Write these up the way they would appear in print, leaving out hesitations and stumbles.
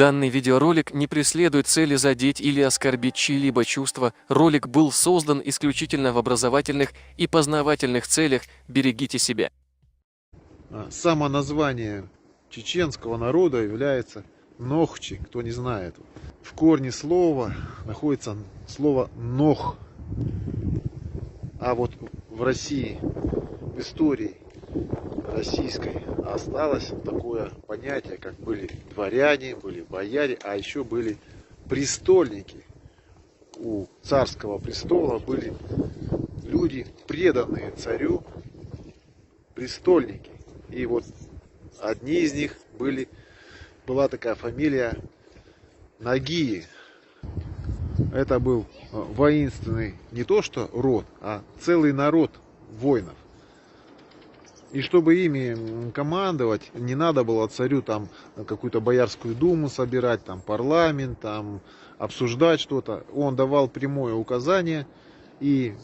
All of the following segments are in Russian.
Данный видеоролик не преследует цели задеть или оскорбить чьи-либо чувства. Ролик был создан исключительно в образовательных и познавательных целях. Берегите себя. Само название чеченского народа является Нохчи, кто не знает. В корне слова находится слово Нох. А вот в России, в истории российской осталось такое понятие, как были дворяне, были бояре, а еще были престольники. У царского престола были люди, преданные царю, престольники. И вот одни из них была такая фамилия Нагии. Это был воинственный не то что род, а целый народ воинов. И чтобы ими командовать, не надо было царю там какую-то боярскую думу собирать, там парламент, там обсуждать что-то. Он давал прямое указание, и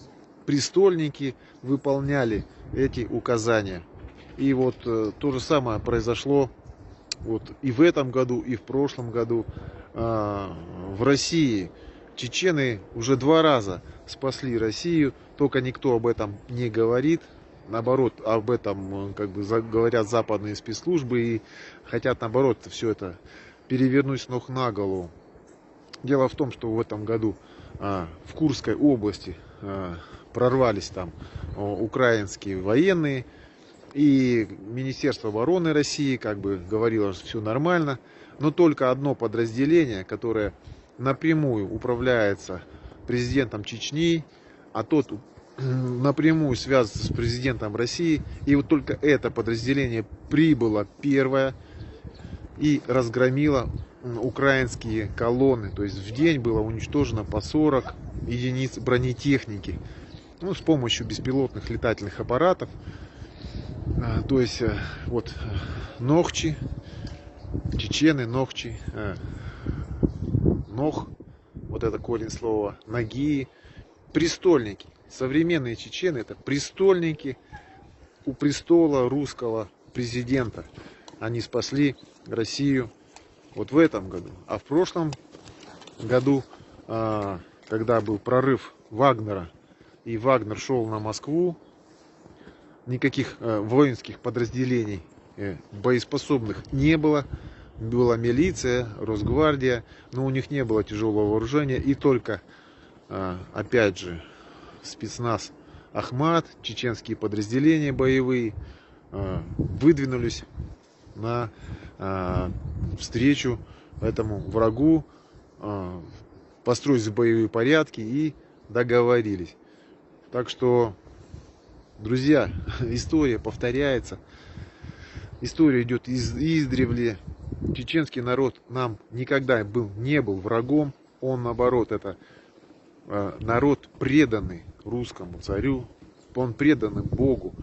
престольники выполняли эти указания. И вот то же самое произошло вот и в этом году, и в прошлом году. В России чечены уже 2 раза спасли Россию, только никто об этом не говорит. Наоборот, об этом как бы говорят западные спецслужбы и хотят наоборот все это перевернуть с ног на голову. Дело в том, что в этом году в Курской области прорвались там украинские военные, и Министерство обороны России как бы говорило, что все нормально, но только одно подразделение, которое напрямую управляется президентом Чечни, а тот напрямую связан с президентом России, и вот только это подразделение прибыло первое и разгромило украинские колонны. То есть в день было уничтожено по 40 единиц бронетехники, ну, с помощью беспилотных летательных аппаратов. То есть вот Нохчи, чечены, Нохчи, Нох, вот это корень слова, Нагии, престольники. Современные чечены — это престольники у престола русского президента. Они спасли Россию вот в этом году. А в прошлом году, когда был прорыв Вагнера, и Вагнер шел на Москву, никаких воинских подразделений боеспособных не было. Была милиция, Росгвардия, но у них не было тяжелого вооружения. И только, опять же, спецназ Ахмат, чеченские подразделения боевые выдвинулись на встречу этому врагу, построились боевые порядки и договорились. Так что, друзья, история повторяется, история идет издревле. Чеченский народ нам никогда не был врагом, он наоборот, это народ преданный русскому царю, он преданный Богу,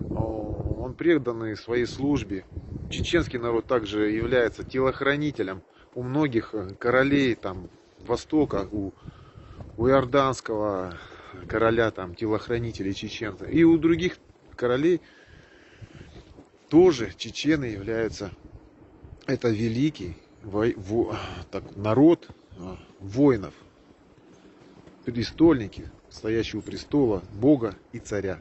он преданный своей службе. Чеченский народ также является телохранителем у многих королей там Востока, у иорданского короля там телохранителей чеченцев, и у других королей тоже чечены являются. Это великий народ воинов, престольники, стоящие у престола Бога и царя.